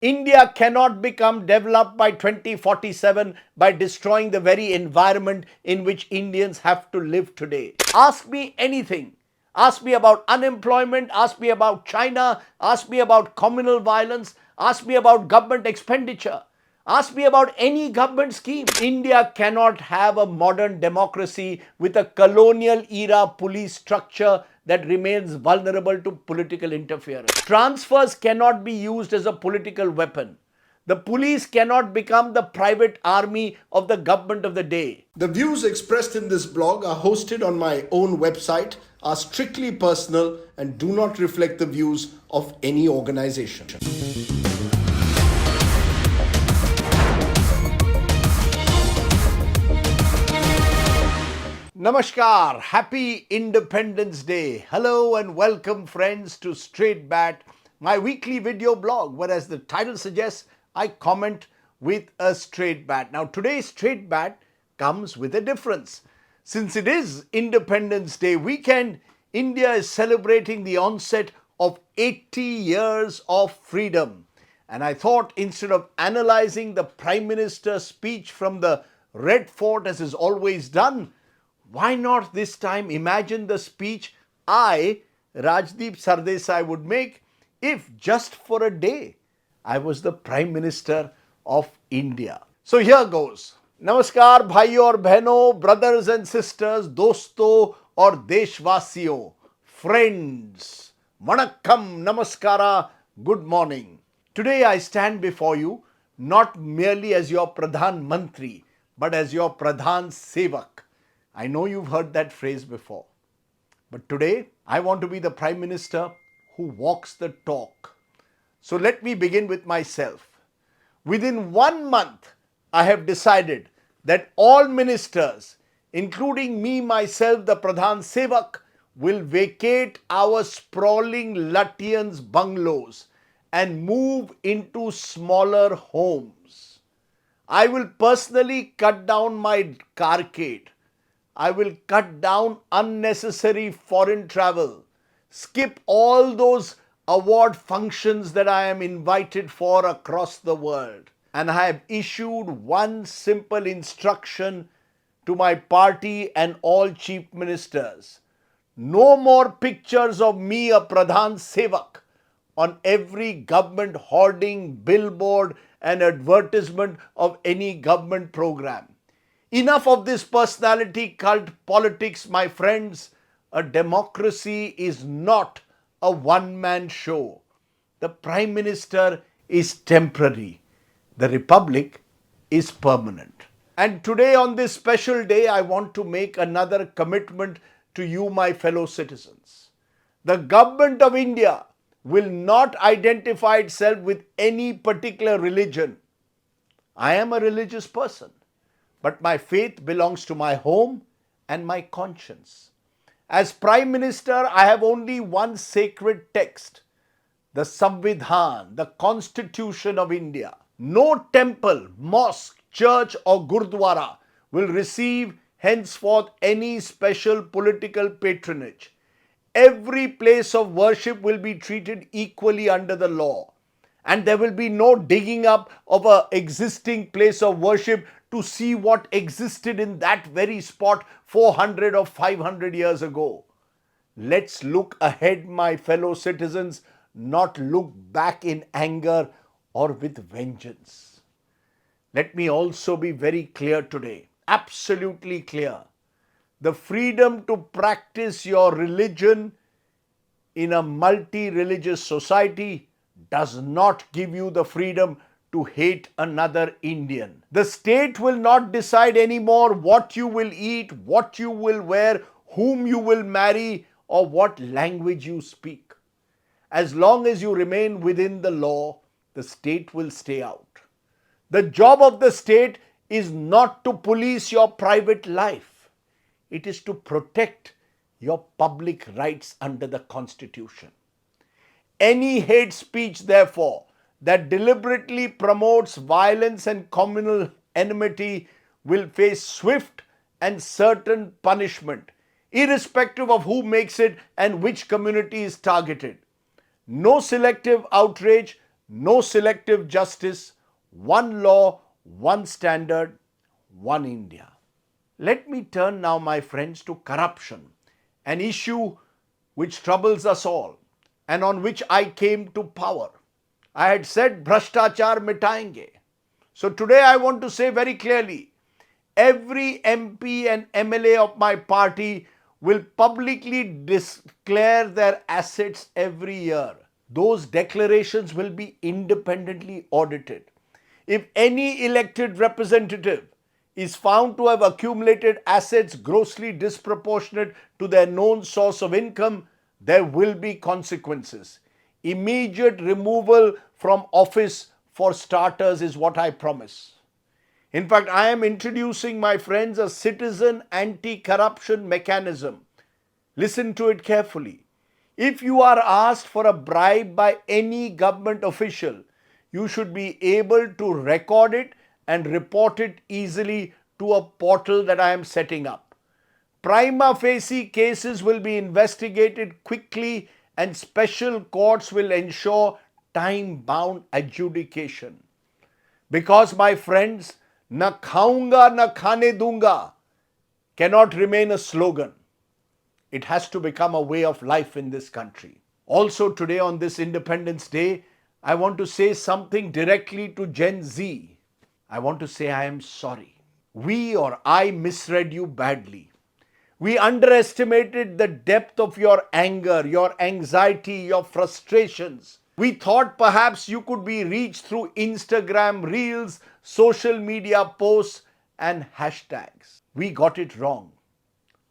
India cannot become developed by 2047 by destroying the very environment in which Indians have to live today. Ask me anything. Ask me about unemployment, ask me about China, ask me about communal violence, ask me about government expenditure. Ask me about any government scheme. India cannot have a modern democracy with a colonial era police structure that remains vulnerable to political interference. Transfers cannot be used as a political weapon. The police cannot become the private army of the government of the day. The views expressed in this blog are hosted on my own website, are strictly personal, and do not reflect the views of any organization. Namaskar, happy Independence Day. Hello and welcome friends to Straight Bat, my weekly video blog where, as the title suggests, I comment with a straight bat. Now today's straight bat comes with a difference. Since it is Independence Day weekend, India is celebrating the onset of 80 years of freedom. And I thought, instead of analyzing the Prime Minister's speech from the Red Fort as is always done, why not this time imagine the speech I, Rajdeep Sardesai, would make if just for a day I was the Prime Minister of India. So here goes. Namaskar bhaiyo aur behno, brothers and sisters, dosto aur deshvasiyo, friends. Vanakkam, namaskara, good morning. Today I stand before you not merely as your Pradhan Mantri, but as your Pradhan Sewak. I know you've heard that phrase before. But today, I want to be the Prime Minister who walks the talk. So let me begin with myself. Within 1 month, I have decided that all ministers, including me, myself, the Pradhan Sewak, will vacate our sprawling Lutyens' bungalows and move into smaller homes. I will personally cut down my carcade. I will cut down unnecessary foreign travel, skip all those award functions that I am invited for across the world. And I have issued one simple instruction to my party and all chief ministers. No more pictures of me, a Pradhan Sewak, on every government hoarding, billboard and advertisement of any government program. Enough of this personality cult politics, my friends. A democracy is not a one-man show. The Prime Minister is temporary. The Republic is permanent. And today, on this special day, I want to make another commitment to you, my fellow citizens. The government of India will not identify itself with any particular religion. I am a religious person, but my faith belongs to my home and my conscience. As Prime Minister, I have only one sacred text, the Samvidhan, the Constitution of India. No temple, mosque, church or gurdwara will receive henceforth any special political patronage. Every place of worship will be treated equally under the law. And there will be no digging up of an existing place of worship to see what existed in that very spot 400 or 500 years ago. Let's look ahead, my fellow citizens, not look back in anger or with vengeance. Let me also be very clear today, absolutely clear. The freedom to practice your religion in a multi-religious society does not give you the freedom to hate another Indian. The state will not decide anymore what you will eat, what you will wear, whom you will marry, or what language you speak. As long as you remain within the law, the state will stay out. The job of the state is not to police your private life. It is to protect your public rights under the Constitution. Any hate speech, therefore, that deliberately promotes violence and communal enmity will face swift and certain punishment, irrespective of who makes it and which community is targeted. No selective outrage, no selective justice, one law, one standard, one India. Let me turn now, my friends, to corruption, an issue which troubles us all and on which I came to power. I had said Bhrashtachar mitayenge. So today I want to say very clearly, every MP and MLA of my party will publicly declare their assets every year. Those declarations will be independently audited. If any elected representative is found to have accumulated assets grossly disproportionate to their known source of income, there will be consequences. Immediate removal from office for starters is what I promise. In fact, I am introducing, my friends, a citizen anti-corruption mechanism. Listen to it carefully. If you are asked for a bribe by any government official, you should be able to record it and report it easily to a portal that I am setting up. Prima facie cases will be investigated quickly and special courts will ensure time-bound adjudication. Because, my friends, na khaunga na khane dunga cannot remain a slogan. It has to become a way of life in this country. Also today on this Independence Day, I want to say something directly to Gen Z. I want to say I am sorry. We or I misread you badly. We underestimated the depth of your anger, your anxiety, your frustrations. We thought perhaps you could be reached through Instagram reels, social media posts, and hashtags. We got it wrong.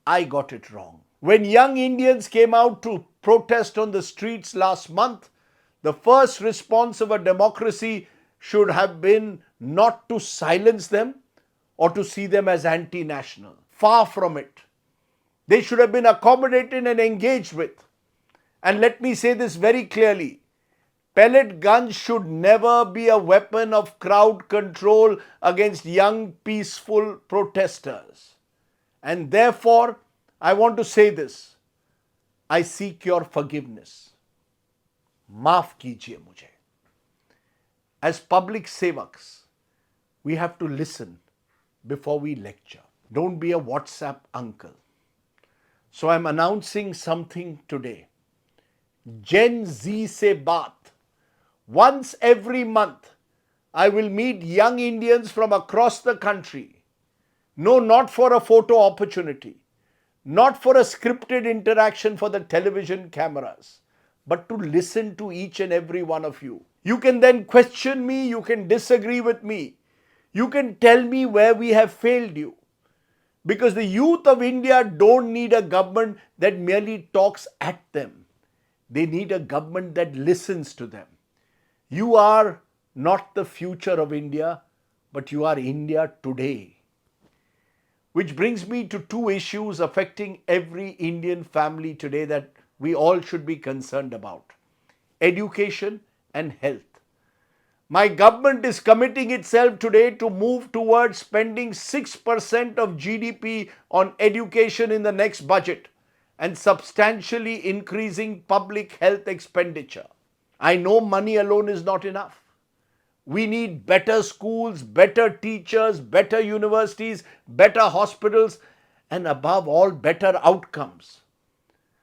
I got it wrong. When young Indians came out to protest on the streets last month, the first response of a democracy should have been not to silence them or to see them as anti-national. Far from it. They should have been accommodated and engaged with. And let me say this very clearly. Pellet guns should never be a weapon of crowd control against young peaceful protesters. And therefore, I want to say this. I seek your forgiveness. Maaf kijiye mujhe. As public sevaks, we have to listen before we lecture. Don't be a WhatsApp uncle. So I'm announcing something today. Gen Z se baat. Once every month, I will meet young Indians from across the country. No, not for a photo opportunity. Not for a scripted interaction for the television cameras, but to listen to each and every one of you. You can then question me, you can disagree with me. You can tell me where we have failed you. Because the youth of India don't need a government that merely talks at them. They need a government that listens to them. You are not the future of India, but you are India today. Which brings me to two issues affecting every Indian family today that we all should be concerned about. Education and health. My government is committing itself today to move towards spending 6% of GDP on education in the next budget and substantially increasing public health expenditure. I know money alone is not enough. We need better schools, better teachers, better universities, better hospitals, and above all, better outcomes.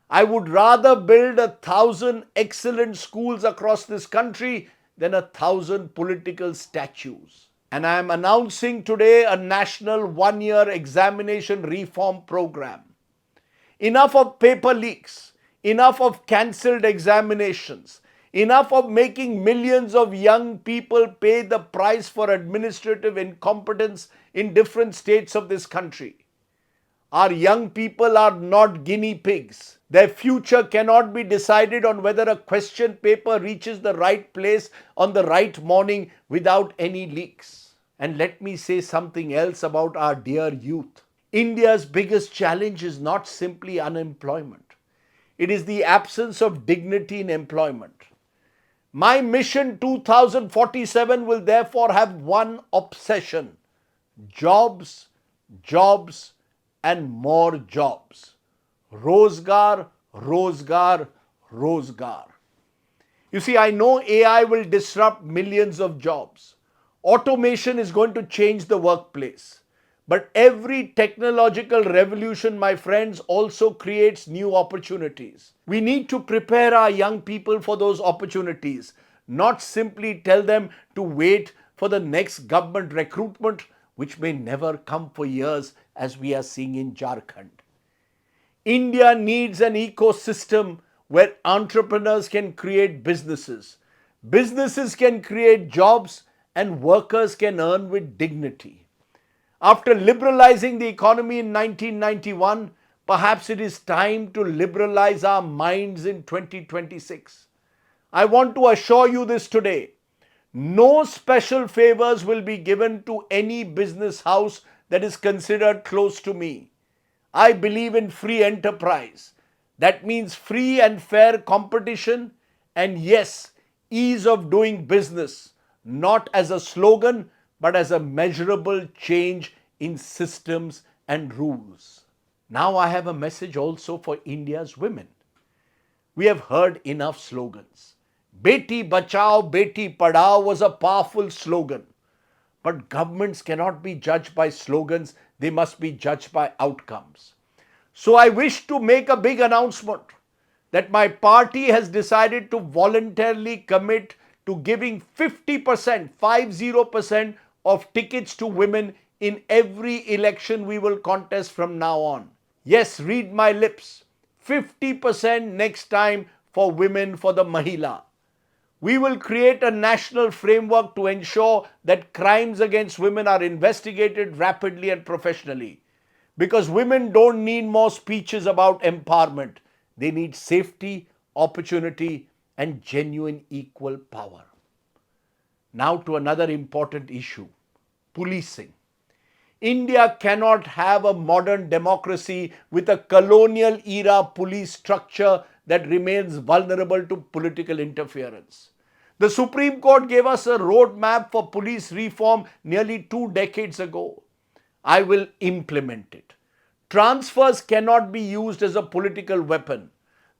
I would rather build 1,000 excellent schools across this country than 1,000 political statues. And I am announcing today a national one-year examination reform program. Enough of paper leaks, enough of cancelled examinations, enough of making millions of young people pay the price for administrative incompetence in different states of this country. Our young people are not guinea pigs. Their future cannot be decided on whether a question paper reaches the right place on the right morning without any leaks. And let me say something else about our dear youth. India's biggest challenge is not simply unemployment. It is the absence of dignity in employment. My mission 2047 will therefore have one obsession: jobs, jobs, and more jobs. Rozgar, rozgar, rozgar. You see, I know AI will disrupt millions of jobs. Automation is going to change the workplace. But every technological revolution, my friends, also creates new opportunities. We need to prepare our young people for those opportunities, not simply tell them to wait for the next government recruitment, which may never come for years, as we are seeing in Jharkhand. India needs an ecosystem where entrepreneurs can create businesses. Businesses can create jobs and workers can earn with dignity. After liberalizing the economy in 1991, perhaps it is time to liberalize our minds in 2026. I want to assure you this today. No special favors will be given to any business house that is considered close to me. I believe in free enterprise. That means free and fair competition and yes, ease of doing business, not as a slogan, but as a measurable change in systems and rules. Now I have a message also for India's women. We have heard enough slogans. Beti Bachao, Beti Padhao was a powerful slogan. But governments cannot be judged by slogans, they must be judged by outcomes. So I wish to make a big announcement that my party has decided to voluntarily commit to giving 50%, 50% of tickets to women in every election we will contest from now on. Yes, read my lips. 50% next time for women, for the Mahila. We will create a national framework to ensure that crimes against women are investigated rapidly and professionally. Because women don't need more speeches about empowerment. They need safety, opportunity, and genuine equal power. Now to another important issue, policing. India cannot have a modern democracy with a colonial era police structure that remains vulnerable to political interference. The Supreme Court gave us a roadmap for police reform nearly 2 decades ago. I will implement it. Transfers cannot be used as a political weapon.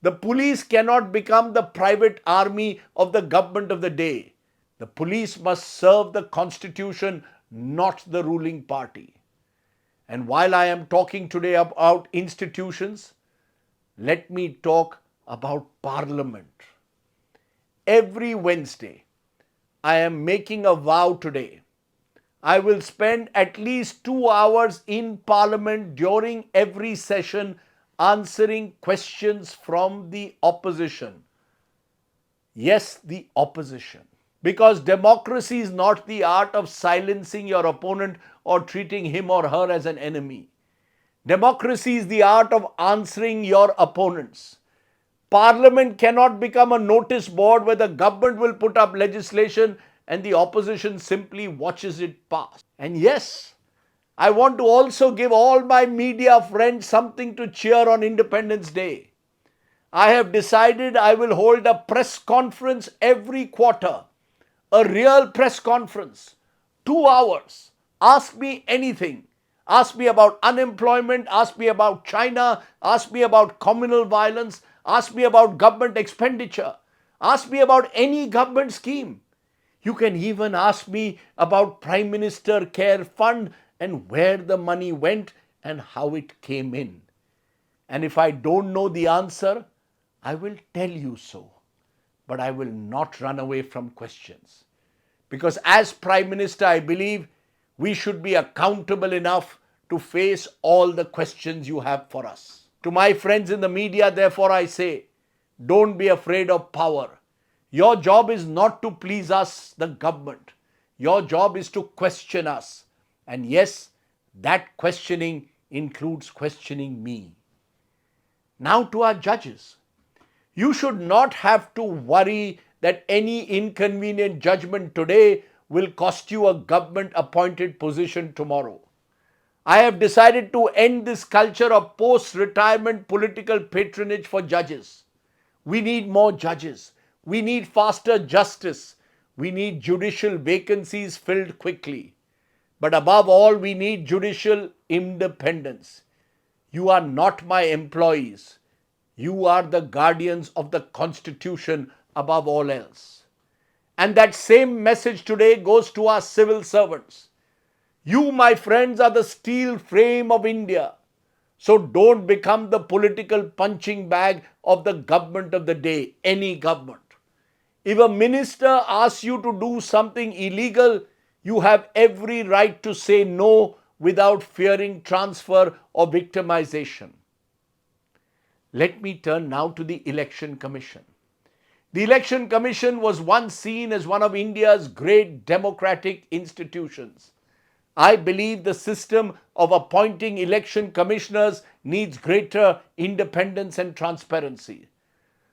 The police cannot become the private army of the government of the day. The police must serve the constitution, not the ruling party. And while I am talking today about institutions, let me talk about Parliament. Every Wednesday, I am making a vow today. I will spend at least 2 hours in Parliament during every session answering questions from the opposition. Yes, the opposition. Because democracy is not the art of silencing your opponent or treating him or her as an enemy. Democracy is the art of answering your opponents. Parliament cannot become a notice board where the government will put up legislation and the opposition simply watches it pass. And yes, I want to also give all my media friends something to cheer on Independence Day. I have decided I will hold a press conference every quarter. A real press conference, 2 hours. Ask me anything. Ask me about unemployment, ask me about China, ask me about communal violence, ask me about government expenditure, ask me about any government scheme. You can even ask me about Prime Minister Care Fund and where the money went and how it came in. And if I don't know the answer, I will tell you so. But I will not run away from questions. Because as Prime Minister, I believe we should be accountable enough to face all the questions you have for us. To my friends in the media, therefore, I say, don't be afraid of power. Your job is not to please us, the government. Your job is to question us. And yes, that questioning includes questioning me. Now to our judges. You should not have to worry that any inconvenient judgment today will cost you a government-appointed position tomorrow. I have decided to end this culture of post-retirement political patronage for judges. We need more judges. We need faster justice. We need judicial vacancies filled quickly. But above all, we need judicial independence. You are not my employees. You are the guardians of the Constitution, above all else. And that same message today goes to our civil servants. You, my friends, are the steel frame of India. So don't become the political punching bag of the government of the day, any government. If a minister asks you to do something illegal, you have every right to say no without fearing transfer or victimization. Let me turn now to the Election Commission. The Election Commission was once seen as one of India's great democratic institutions. I believe the system of appointing election commissioners needs greater independence and transparency.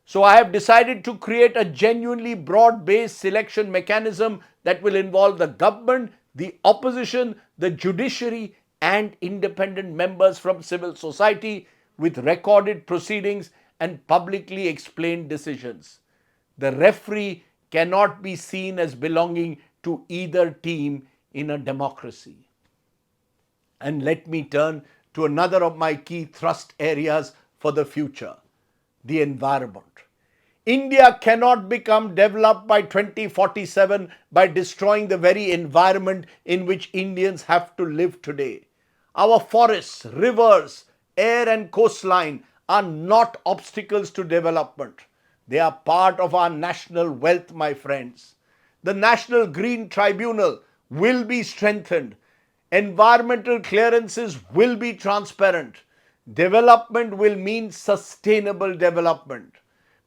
So I have decided to create a genuinely broad-based selection mechanism that will involve the government, the opposition, the judiciary, and independent members from civil society with recorded proceedings and publicly explained decisions. The referee cannot be seen as belonging to either team in a democracy. And let me turn to another of my key thrust areas for the future, the environment. India cannot become developed by 2047 by destroying the very environment in which Indians have to live today. Our forests, rivers, air and coastline are not obstacles to development. They are part of our national wealth, my friends. The National Green Tribunal will be strengthened. Environmental clearances will be transparent. Development will mean sustainable development.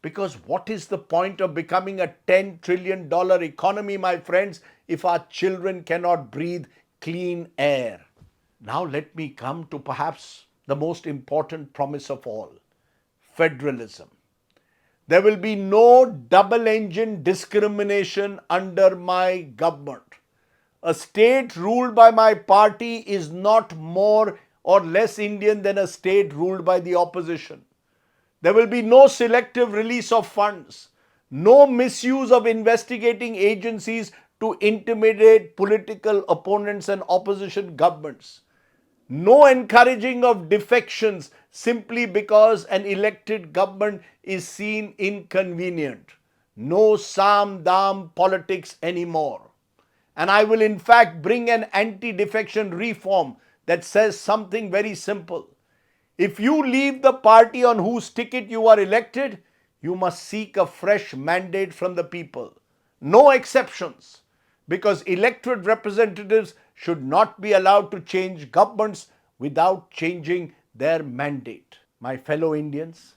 Because what is the point of becoming a $10 trillion economy, my friends, if our children cannot breathe clean air? Now let me come to perhaps the most important promise of all, federalism. There will be no double-engine discrimination under my government. A state ruled by my party is not more or less Indian than a state ruled by the opposition. There will be no selective release of funds, no misuse of investigating agencies to intimidate political opponents and opposition governments, no encouraging of defections simply because an elected government is seen inconvenient, no Sam-Dam politics anymore. And I will in fact bring an anti-defection reform that says something very simple. If you leave the party on whose ticket you are elected, you must seek a fresh mandate from the people. No exceptions, because elected representatives should not be allowed to change governments without changing their mandate. My fellow Indians,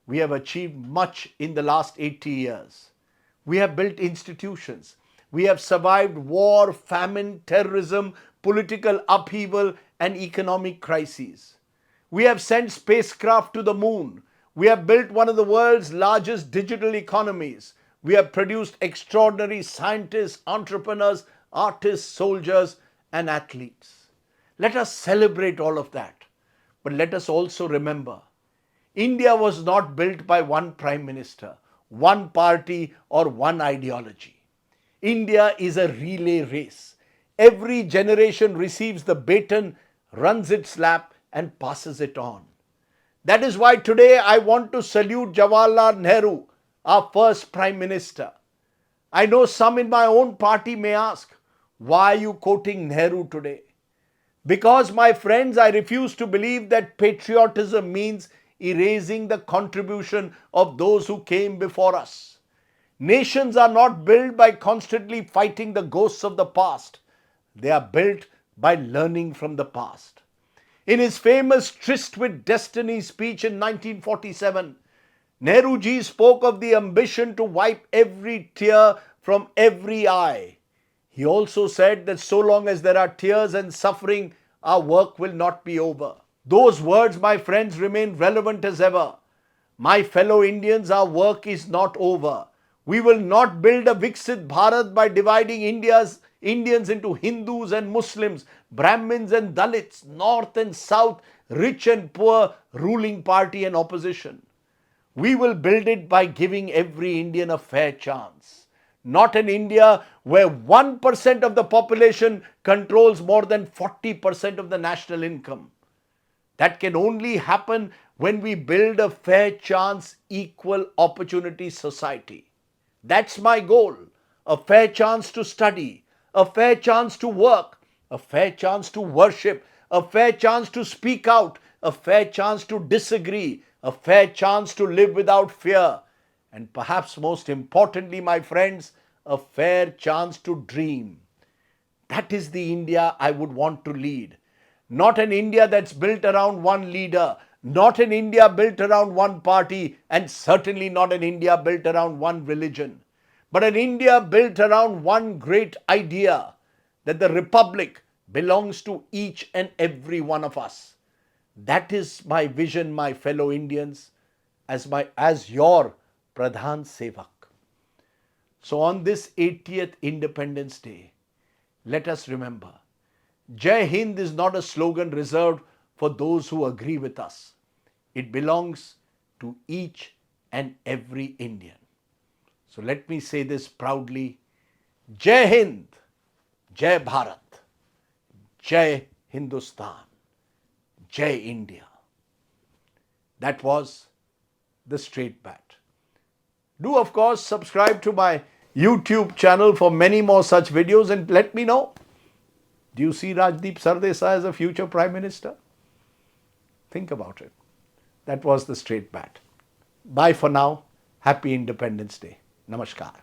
we have achieved much in the last 80 years. We have built institutions. We have survived war, famine, terrorism, political upheaval, and economic crises. We have sent spacecraft to the moon. We have built one of the world's largest digital economies. We have produced extraordinary scientists, entrepreneurs, artists, soldiers, and athletes. Let us celebrate all of that. But let us also remember, India was not built by one prime minister, one party, or one ideology. India is a relay race. Every generation receives the baton, runs its lap, and passes it on. That is why today I want to salute Jawaharlal Nehru, our first Prime Minister. I know some in my own party may ask, why are you quoting Nehru today? Because, my friends, I refuse to believe that patriotism means erasing the contribution of those who came before us. Nations are not built by constantly fighting the ghosts of the past. They are built by learning from the past. In his famous Tryst with Destiny speech in 1947, Nehruji spoke of the ambition to wipe every tear from every eye. He also said that so long as there are tears and suffering, our work will not be over. Those words, my friends, remain relevant as ever. My fellow Indians, our work is not over. We will not build a Viksit Bharat by dividing Indians into Hindus and Muslims, Brahmins and Dalits, North and South, rich and poor, ruling party and opposition. We will build it by giving every Indian a fair chance. Not an India where 1% of the population controls more than 40% of the national income. That can only happen when we build a fair chance, equal opportunity society. That's my goal. A fair chance to study, a fair chance to work, a fair chance to worship, a fair chance to speak out, a fair chance to disagree, a fair chance to live without fear, and perhaps most importantly, my friends, a fair chance to dream. That is the India I would want to lead. Not an India that's built around one leader, not an India built around one party, and certainly not an India built around one religion, but an India built around one great idea that the Republic belongs to each and every one of us. That is my vision, my fellow Indians, as your Pradhan Sewak. So on this 80th Independence Day, let us remember, Jai Hind is not a slogan reserved for those who agree with us. It belongs to each and every Indian. So let me say this proudly, Jai Hind, Jai Bharat, Jai Hindustan, Jai India. That was the straight bat. Do of course subscribe to my YouTube channel for many more such videos and let me know, do you see Rajdeep Sardesai as a future Prime Minister? Think about it. That was the straight bat. Bye for now. Happy Independence Day. Namaskar.